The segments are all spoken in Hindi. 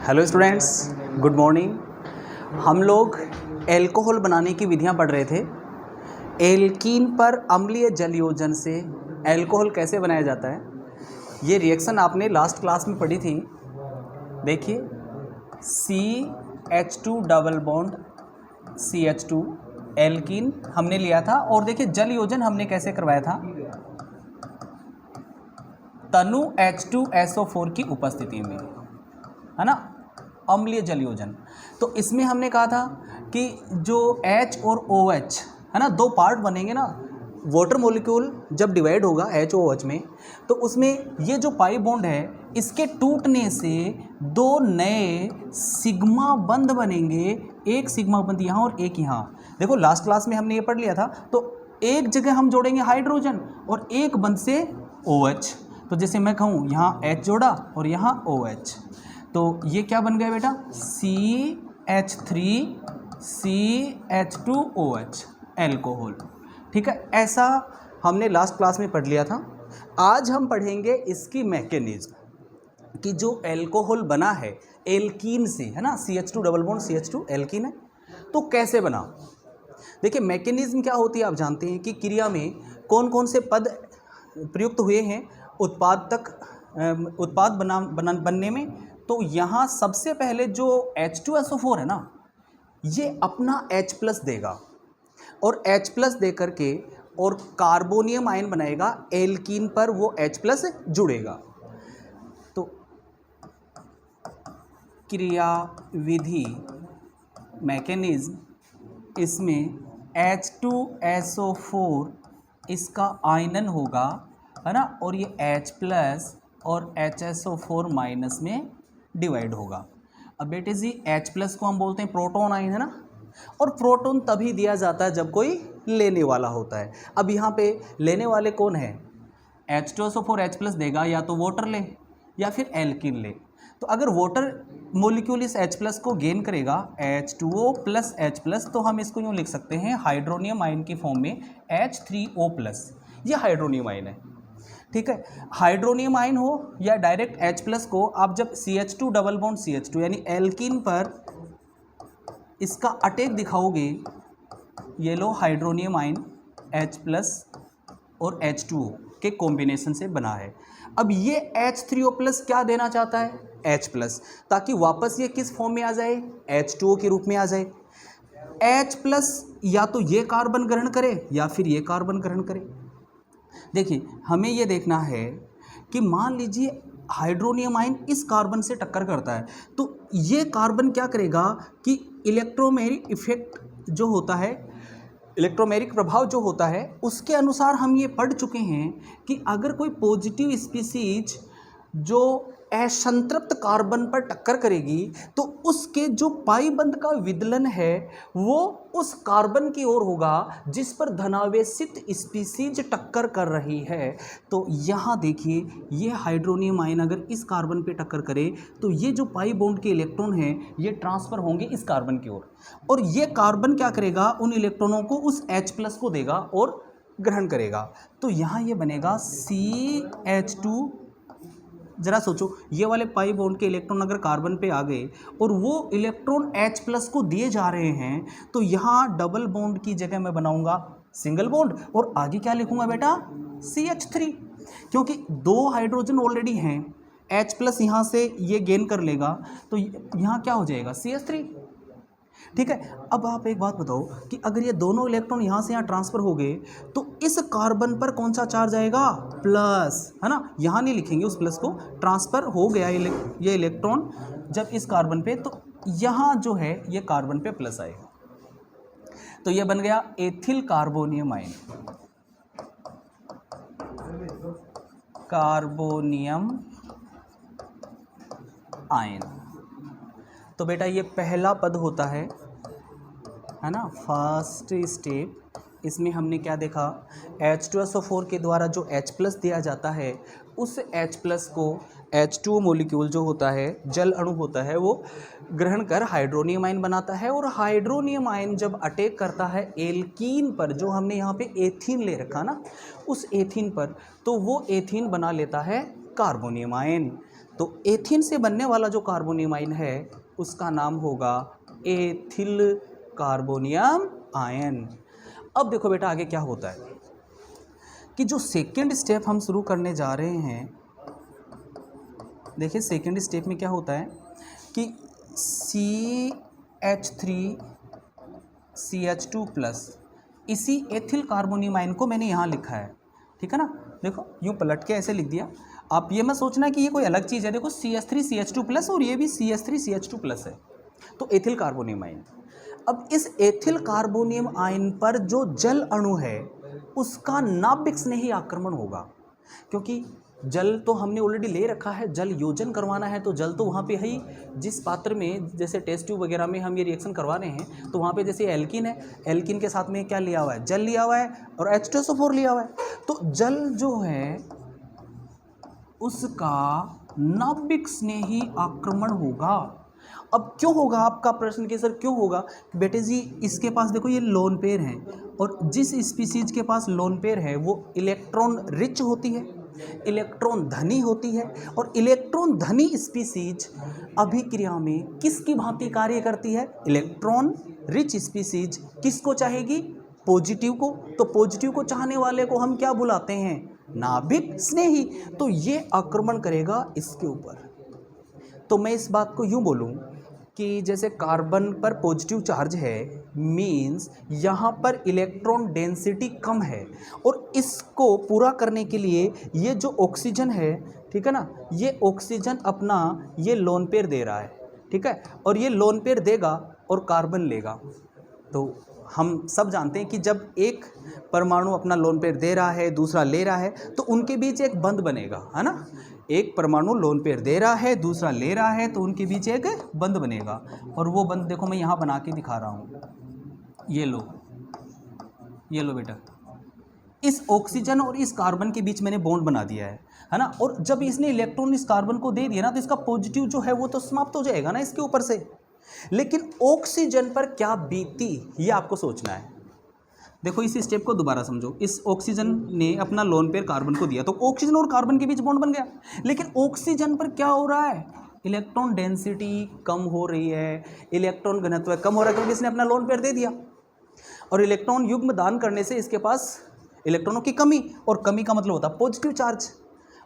Hello students, good morning. हम लोग एल्कोहल बनाने की विधियां पढ़ रहे थे। एल्कीन पर अम्लीय जल योजन से एल्कोहल कैसे बनाया जाता है, ये रिएक्शन आपने लास्ट क्लास में पढ़ी थी। देखिए, CH2 double bond CH2 alkene हमने लिया था, और देखिए जल योजन हमने कैसे करवाया था, तनु H2SO4 की उपस्थिति में, है ना, अम्लीय जल योजन। तो इसमें हमने कहा था कि जो H और OH है ना, दो पार्ट बनेंगे ना, वाटर मॉलिक्यूल जब डिवाइड होगा HOH में, तो उसमें ये जो पाई बॉन्ड है, इसके टूटने से दो नए सिग्मा बंध बनेंगे, एक सिग्मा बंध यहाँ और एक यहाँ। देखो लास्ट क्लास में हमने ये पढ़ लिया था। तो एक जगह हम जोड़ेंगे हाइड्रोजन और एक बंध से OH। तो जैसे मैं कहूँ यहाँ H जोड़ा और यहाँ OH, तो ये क्या बन गया बेटा, CH3CH2OH एल्कोहल। ठीक है, ऐसा हमने लास्ट क्लास में पढ़ लिया था। आज हम पढ़ेंगे इसकी मैकेनिज्म कि जो एल्कोहल बना है एल्कीन से, है ना, CH2 double bond CH2 alkene है, तो कैसे बना। देखिए मैकेनिज्म क्या होती है, आप जानते हैं कि क्रिया में कौन कौन से पद प्रयुक्त हुए हैं उत्पाद बनने में। तो यहाँ सबसे पहले जो H2SO4 है ना, ये अपना H+ देगा और H+ दे करके और कार्बोनियम आयन बनाएगा एल्कीन पर, वो H+ जुड़ेगा। तो क्रिया विधि मैकेनिज्म, इसमें H2SO4 इसका आयनन होगा, है ना, और ये H+ और HSO4 माइनस में डिवाइड होगा। अब बेटे जी H+ को हम बोलते हैं प्रोटॉन आयन, है ना, और प्रोटॉन तभी दिया जाता है जब कोई लेने वाला होता है। अब यहाँ पे लेने वाले कौन है, H2SO4 H+ देगा, या तो वाटर ले या फिर एल्कीन ले। तो अगर वाटर मोलिक्यूल इस H+ को गेन करेगा H2O + H+, तो हम इसको यूँ लिख सकते हैं हाइड्रोनियम आयन की फॉर्म में H3O+। ये हाइड्रोनियम आयन है। ठीक है, हाइड्रोनियम आयन हो या डायरेक्ट H+ को आप जब CH2 डबल बॉन्ड CH2 यानी एल्कीन पर इसका अटैक दिखाओगे, ये लो हाइड्रोनियम आयन H+ और H2O के कॉम्बिनेशन से बना है। अब ये H3O+ क्या देना चाहता है, H+, ताकि वापस ये किस फॉर्म में आ जाए, H2O के रूप में आ जाए। H+ या तो ये कार्बन ग्रहण करे या फिर ये कार्बन ग्रहण करे। देखिए हमें ये देखना है कि मान लीजिए हाइड्रोनियम आयन इस कार्बन से टक्कर करता है, तो ये कार्बन क्या करेगा कि इलेक्ट्रोमेरिक इफेक्ट जो होता है, इलेक्ट्रोमेरिक प्रभाव जो होता है, उसके अनुसार हम ये पढ़ चुके हैं कि अगर कोई पॉजिटिव स्पीसीज जो असंतृप्त कार्बन पर टक्कर करेगी, तो उसके जो पाई बंध का विदलन है वो उस कार्बन की ओर होगा जिस पर धनावेशित स्पीसीज टक्कर कर रही है। तो यहाँ देखिए, ये हाइड्रोनियम आयन अगर इस कार्बन पे टक्कर करे, तो ये जो पाई बॉन्ड के इलेक्ट्रॉन हैं ये ट्रांसफ़र होंगे इस कार्बन की ओर, और ये कार्बन क्या करेगा, उन इलेक्ट्रॉनों को उस H+ को देगा और ग्रहण करेगा। तो यहाँ ये बनेगा CH2। जरा सोचो, ये वाले पाई बॉन्ड के इलेक्ट्रॉन अगर कार्बन पे आ गए और वो इलेक्ट्रॉन H+ को दिए जा रहे हैं, तो यहाँ डबल बॉन्ड की जगह मैं बनाऊंगा सिंगल बॉन्ड, और आगे क्या लिखूंगा बेटा, CH3, क्योंकि दो हाइड्रोजन ऑलरेडी हैं। H+ यहाँ से ये गेन कर लेगा, तो यहाँ क्या हो जाएगा, CH3। ठीक है, अब आप एक बात बताओ कि अगर ये दोनों इलेक्ट्रॉन यहाँ से यहाँ ट्रांसफ़र हो गए, तो इस कार्बन पर कौन सा चार्ज आएगा, प्लस, है ना, यहाँ नहीं लिखेंगे उस प्लस को, ट्रांसफ़र हो गया ये इलेक्ट्रॉन जब इस कार्बन पे, तो यहाँ जो है ये कार्बन पे प्लस आएगा। तो ये बन गया ethyl carbonium ion, carbonium ion. तो बेटा ये पहला पद होता है ना, फर्स्ट स्टेप। इसमें हमने क्या देखा, H2SO4 के द्वारा जो H+ दिया जाता है, उस H+ को H2 मोलिक्यूल जो होता है, जल अणु होता है, वो ग्रहण कर हाइड्रोनियम आयन बनाता है, और हाइड्रोनियम आयन जब अटैक करता है एल्कीन पर, जो हमने यहाँ पे एथीन ले रखा ना, उस एथीन पर, तो वो एथीन बना लेता है कार्बोनियम आयन। तो एथीन से बनने वाला जो कार्बोनियम आयन है उसका नाम होगा एथिल कार्बोनियम आयन। अब देखो बेटा आगे क्या होता है कि जो सेकेंड स्टेप हम शुरू करने जा रहे हैं, देखिए सेकेंड स्टेप में क्या होता है कि CH3CH2+ इसी एथिल कार्बोनियम आयन को मैंने यहाँ लिखा है, ठीक है ना। देखो यूँ पलट के ऐसे लिख दिया। आप ये मत सोचना कि ये कोई अलग चीज़ है, देखो CH3CH2+ और ये भी CH3CH2+ है, तो एथिल कार्बोनियम आयन। अब इस एथिल कार्बोनियम आयन पर जो जल अणु है उसका नाभिक स्नेही आक्रमण होगा, क्योंकि जल तो हमने ऑलरेडी ले रखा है, जल योजन करवाना है तो जल तो वहाँ पे है ही। जिस पात्र में जैसे टेस्ट ट्यूब वगैरह में हम ये रिएक्शन करवा रहे हैं तो वहाँ पे जैसे एल्किन है, एल्किन के साथ में क्या लिया हुआ है, जल लिया हुआ है और H2SO4 लिया हुआ है। तो जल जो है उसका नाभिक स्नेही आक्रमण होगा। अब क्यों होगा, आपका प्रश्न कि सर क्यों होगा, बेटे जी इसके पास देखो ये लोन पेयर है और जिस स्पीसीज के पास लोन पेयर है वो इलेक्ट्रॉन रिच होती है, इलेक्ट्रॉन धनी होती है, और इलेक्ट्रॉन धनी स्पीसीज अभिक्रिया में किसकी भांति कार्य करती है, इलेक्ट्रॉन रिच स्पीसीज किसको चाहेगी, पॉजिटिव को। तो पॉजिटिव को चाहने वाले को हम क्या बुलाते हैं, नाभिक स्नेही। तो ये आक्रमण करेगा इसके ऊपर। तो मैं इस बात को यूं बोलूं कि जैसे कार्बन पर पॉजिटिव चार्ज है, मींस यहाँ पर इलेक्ट्रॉन डेंसिटी कम है, और इसको पूरा करने के लिए ये जो ऑक्सीजन है, ठीक है ना, ये ऑक्सीजन अपना ये लोन पेयर दे रहा है, ठीक है, और ये लोन पेयर देगा और कार्बन लेगा। तो हम सब जानते हैं कि जब एक परमाणु अपना लोन पेयर दे रहा है, दूसरा ले रहा है, तो उनके बीच एक बंध बनेगा, है ना। एक परमाणु लोन पेयर दे रहा है, दूसरा ले रहा है, तो उनके बीच एक बंध बनेगा, और वो बंध देखो मैं यहाँ बना के दिखा रहा हूँ। ये लो बेटा, इस ऑक्सीजन और इस कार्बन के बीच मैंने बॉन्ड बना दिया है ना। और जब इसने इलेक्ट्रॉन इस कार्बन को दे दिया ना, तो इसका पॉजिटिव जो है वो तो समाप्त हो जाएगा ना इसके ऊपर से। लेकिन ऑक्सीजन पर क्या बीती ये आपको सोचना है। देखो इस स्टेप को दोबारा समझो। इस ऑक्सीजन ने अपना लोन पेयर कार्बन को दिया, तो ऑक्सीजन और कार्बन के बीच बॉन्ड बन गया। लेकिन ऑक्सीजन पर क्या हो रहा है, इलेक्ट्रॉन डेंसिटी कम हो रही है, इलेक्ट्रॉन घनत्व कम हो रहा है, क्योंकि इसने अपना लोन पेयर दे दिया। और इलेक्ट्रॉन युग्म दान करने से इसके पास इलेक्ट्रॉनों की कमी, और कमी का मतलब होता है पॉजिटिव चार्ज।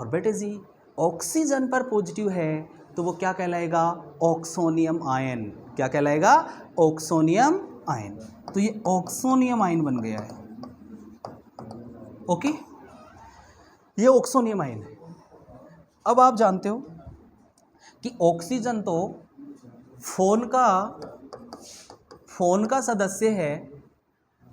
और बेटे जी ऑक्सीजन पर पॉजिटिव है तो वो क्या कहलाएगा, ऑक्सोनियम आयन। क्या कहलाएगा, ऑक्सोनियम आयन। तो ये ऑक्सोनियम आयन बन गया है। ओके, ये ऑक्सोनियम आयन है। अब आप जानते हो कि ऑक्सीजन तो फोन का सदस्य है,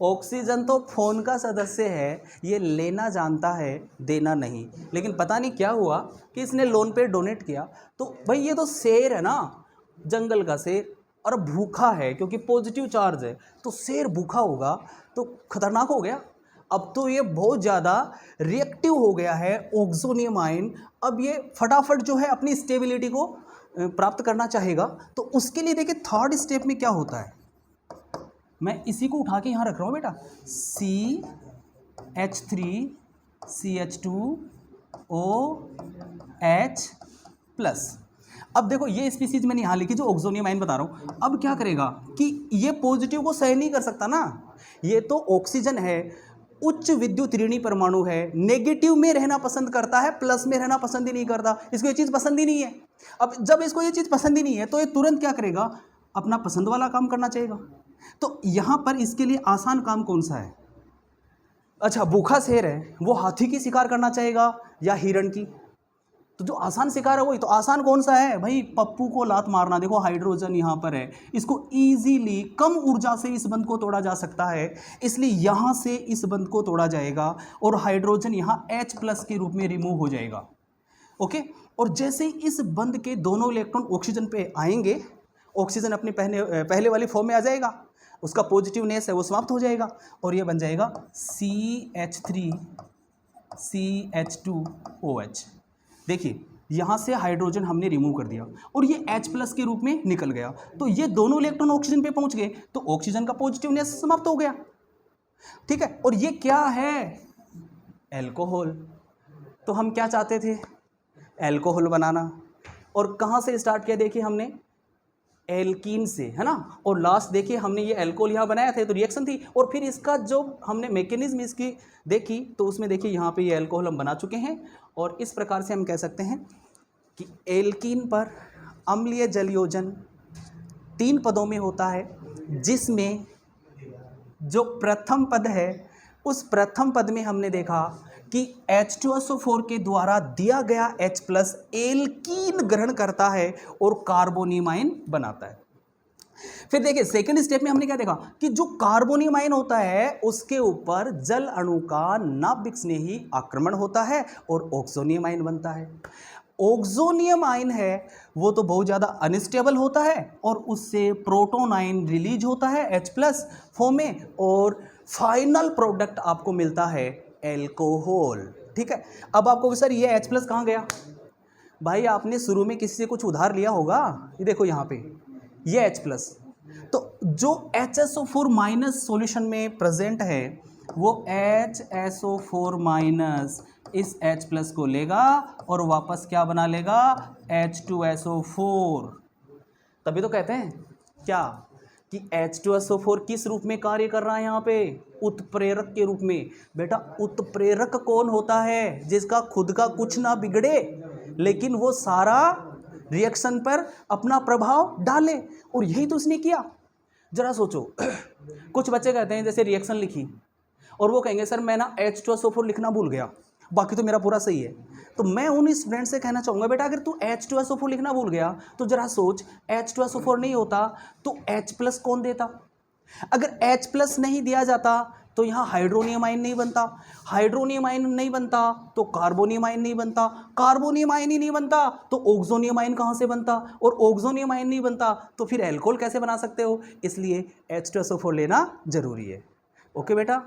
ऑक्सीजन तो फोन का सदस्य है, ये लेना जानता है देना नहीं। लेकिन पता नहीं क्या हुआ कि इसने लोन पे डोनेट किया। तो भाई ये तो शेर है ना, जंगल का शेर, और भूखा है क्योंकि पॉजिटिव चार्ज है, तो शेर भूखा होगा तो खतरनाक हो गया। अब तो ये बहुत ज़्यादा रिएक्टिव हो गया है ऑक्सोनियम आयन। अब ये फटाफट जो है अपनी स्टेबिलिटी को प्राप्त करना चाहेगा। तो उसके लिए देखिए थर्ड स्टेप में क्या होता है, मैं इसी को उठा के यहाँ रख रहा हूँ बेटा, CH3CH2OH+। अब देखो ये स्पीसीज मैंने यहाँ लिखी जो ऑक्सोनियम आयन बता रहा हूँ। अब क्या करेगा कि ये पॉजिटिव को सह नहीं कर सकता ना, ये तो ऑक्सीजन है, उच्च विद्युत ऋणी परमाणु है, नेगेटिव में रहना पसंद करता है, प्लस में रहना पसंद ही नहीं करता। इसको ये चीज़ पसंद ही नहीं है। अब जब इसको ये चीज़ पसंद ही नहीं है तो ये तुरंत क्या करेगा, अपना पसंद वाला काम करना चाहेगा। तो यहाँ पर इसके लिए आसान काम कौन सा है, अच्छा भूखा शेर है, वो हाथी की शिकार करना चाहेगा या हिरण की, तो जो आसान शिकार है वही। तो आसान कौन सा है भाई, पप्पू को लात मारना। देखो हाइड्रोजन यहाँ पर है, इसको इजीली कम ऊर्जा से इस बंध को तोड़ा जा सकता है, इसलिए यहाँ से इस बंध को तोड़ा जाएगा और हाइड्रोजन यहाँ H+ के रूप में रिमूव हो जाएगा। ओके, और जैसे ही इस बंध के दोनों इलेक्ट्रॉन ऑक्सीजन पे आएंगे, ऑक्सीजन अपने पहले वाली फॉर्म में आ जाएगा, उसका पॉजिटिवनेस है वो समाप्त हो जाएगा और ये बन जाएगा CH3CH2OH। देखिए यहाँ से हाइड्रोजन हमने रिमूव कर दिया और ये H+ के रूप में निकल गया। तो ये दोनों इलेक्ट्रॉन ऑक्सीजन पे पहुंच गए तो ऑक्सीजन का पॉजिटिवनेस समाप्त हो गया। ठीक है, और ये क्या है, अल्कोहल। तो हम क्या चाहते थे, अल्कोहल बनाना। और कहाँ से स्टार्ट किया देखिए हमने, एल्कीन से, है ना, और लास्ट देखिए हमने ये एल्कोहल यहाँ बनाया था तो रिएक्शन थी, और फिर इसका जो हमने मैकेनिज्म इसकी देखी तो उसमें देखिए यहाँ पे ये एल्कोहल हम बना चुके हैं। और इस प्रकार से हम कह सकते हैं कि एल्कीन पर अम्लीय जलयोजन 3 पदों में होता है, जिसमें जो प्रथम पद है उस प्रथम पद में हमने देखा कि H2SO4 के द्वारा दिया गया H+ एल्कीन ग्रहण करता है और कार्बोनियम आयन बनाता है। फिर देखिए सेकंड स्टेप में हमने क्या देखा कि जो कार्बोनियम आयन होता है उसके ऊपर जल अणु का नाभिक स्नेही आक्रमण होता है और ऑक्सोनियम आयन बनता है। ऑक्सोनियम आयन है वो तो बहुत ज़्यादा अनस्टेबल होता है और उससे प्रोटॉन आयन रिलीज होता है H+ फॉर्म में, और फाइनल प्रोडक्ट आपको मिलता है एल्कोहल। ठीक है, अब आपको सर ये H+ कहाँ गया, भाई आपने शुरू में किसी से कुछ उधार लिया होगा, ये देखो यहाँ पे ये H+, तो जो HSO4 माइनस सॉल्यूशन में प्रेजेंट है वो HSO4 माइनस इस H+ को लेगा और वापस क्या बना लेगा, H2SO4। तभी तो कहते हैं क्या कि H2SO4 किस रूप में कार्य कर रहा है यहाँ पे, उत्प्रेरक के रूप में। बेटा उत्प्रेरक कौन होता है, जिसका खुद का कुछ ना बिगड़े लेकिन वो सारा रिएक्शन पर अपना प्रभाव डाले, और यही तो उसने किया। जरा सोचो कुछ बच्चे कहते हैं जैसे रिएक्शन लिखी और वो कहेंगे सर मैं ना H2SO4 लिखना भूल गया, बाकी तो मेरा पूरा सही है। तो मैं उन स्टूडेंट से कहना चाहूँगा बेटा अगर तू H2SO4 लिखना भूल गया तो जरा सोच H2SO4 नहीं होता तो H+ कौन देता, अगर H+ नहीं दिया जाता तो यहाँ हाइड्रोनियम आयन नहीं बनता, हाइड्रोनियम आयन नहीं बनता तो कार्बोनियम आयन नहीं बनता, कार्बोनियम आयन ही नहीं बनता तो ऑक्सोनियम आयन कहाँ से बनता, और ऑक्सोनियम आयन नहीं बनता तो फिर एल्कोहल कैसे बना सकते हो, इसलिए H2SO4 लेना जरूरी है। ओके बेटा,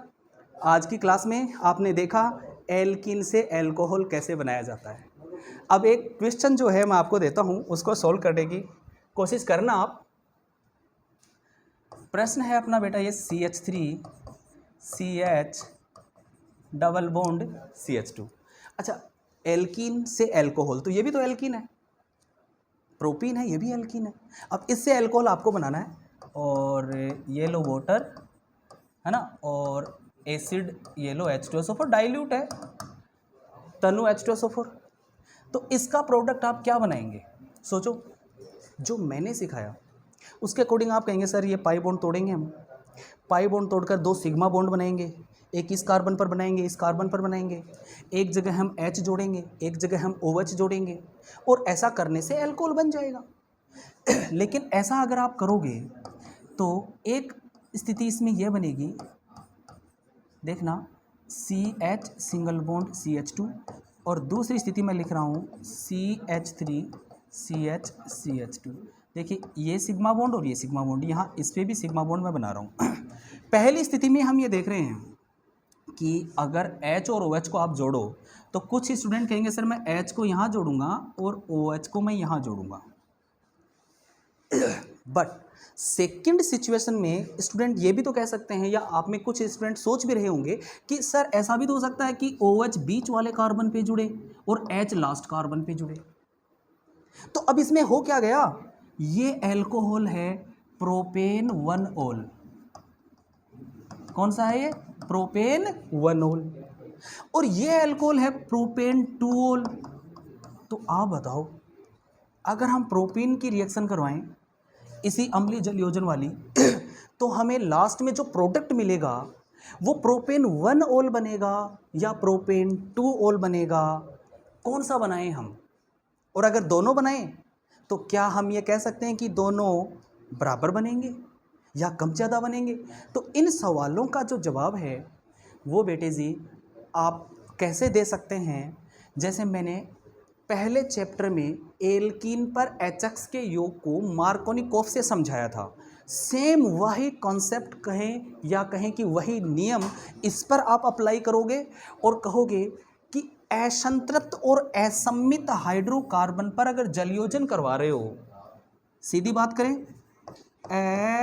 आज की क्लास में आपने देखा एल्कीन से एल्कोहल कैसे बनाया जाता है। अब एक क्वेश्चन जो है मैं आपको देता हूँ उसको सॉल्व करने की कोशिश करना आप। प्रश्न है अपना बेटा ये CH3CH डबल बॉन्ड CH2। अच्छा एल्कीन से एल्कोहल, तो ये भी तो एल्कीन है, प्रोपीन है, ये भी एल्कीन है। अब इससे एल्कोहल आपको बनाना है, और ये लो वाटर है ना, और एसिड ये लो H2SO4 डाइल्यूट है, तनु H2SO4। तो इसका प्रोडक्ट आप क्या बनाएंगे, सोचो। जो मैंने सिखाया उसके अकॉर्डिंग आप कहेंगे सर ये पाई बॉन्ड तोड़ेंगे हम, पाई बॉन्ड तोड़कर 2 सिग्मा बॉन्ड बनाएंगे, एक इस कार्बन पर बनाएंगे इस कार्बन पर बनाएंगे, एक जगह हम H जोड़ेंगे एक जगह हम OH जोड़ेंगे, और ऐसा करने से एल्कोहल बन जाएगा। लेकिन ऐसा अगर आप करोगे तो एक स्थिति इसमें यह बनेगी, देखना CH सिंगल बॉन्ड CH2, और दूसरी स्थिति में लिख रहा हूँ CH3CH CH2। देखिए ये सिग्मा बॉन्ड और ये सिग्मा बॉन्ड, यहाँ इस पर भी सिग्मा बॉन्ड मैं बना रहा हूँ। पहली स्थिति में हम ये देख रहे हैं कि अगर H और OH को आप जोड़ो तो कुछ स्टूडेंट कहेंगे सर मैं H को यहाँ जोड़ूंगा और OH को मैं यहाँ जोड़ूंगा। बट सेकंड सिचुएशन में स्टूडेंट ये भी तो कह सकते हैं, या आप में कुछ स्टूडेंट सोच भी रहे होंगे कि सर ऐसा भी तो हो सकता है कि OH बीच वाले कार्बन पे जुड़े और H लास्ट कार्बन पे जुड़े। तो अब इसमें हो क्या गया, ये एल्कोहल है प्रोपेन 1-ओल। कौन सा है ये, प्रोपेन 1-ओल, और ये एल्कोहल है प्रोपेन 2-ओल। तो आप बताओ अगर हम प्रोपेन की रिएक्शन करवाएं इसी अम्लीय जल योजन वाली तो हमें लास्ट में जो प्रोडक्ट मिलेगा वो प्रोपेन 1-ओल बनेगा या प्रोपेन 2-ओल बनेगा, कौन सा बनाएं हम। और अगर दोनों बनाएं तो क्या हम ये कह सकते हैं कि दोनों बराबर बनेंगे या कम ज़्यादा बनेंगे। तो इन सवालों का जो जवाब है वो बेटे जी आप कैसे दे सकते हैं, जैसे मैंने पहले चैप्टर में एल्कीन पर HX के योग को मार्कोनिकॉफ से समझाया था, सेम वही कॉन्सेप्ट कहें या कहें कि वही नियम इस पर आप अप्लाई करोगे और कहोगे कि असंतृप्त और असम्मित हाइड्रोकार्बन पर अगर जलयोजन करवा रहे हो, सीधी बात करें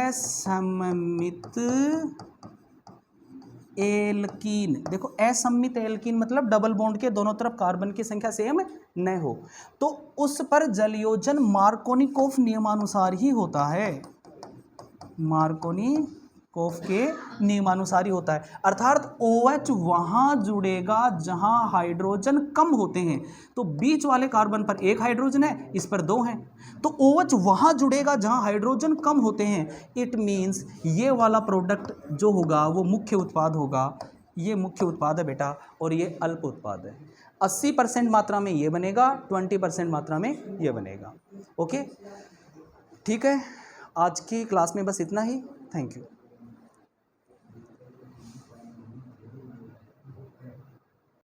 असम्मित एल्कीन, देखो असम्मित एल्कीन मतलब डबल बॉन्ड के दोनों तरफ कार्बन की संख्या सेम न हो, तो उस पर जलयोजन मार्कोनिकोफ नियमानुसार ही होता है, मार्कोनिकोफ के नियमानुसार ही होता है। अर्थात OH वहां जुड़ेगा जहां हाइड्रोजन कम होते हैं, तो बीच वाले कार्बन पर एक हाइड्रोजन है, इस पर दो हैं, तो OH वहां जुड़ेगा जहां हाइड्रोजन कम होते हैं। इट मीन्स ये वाला प्रोडक्ट जो होगा वो मुख्य उत्पाद होगा, ये मुख्य उत्पाद है बेटा, और ये अल्प उत्पाद है। 80% मात्रा में ये बनेगा, 20% मात्रा में ये बनेगा। ओके, ठीक है, आज की क्लास में बस इतना ही। Thank you.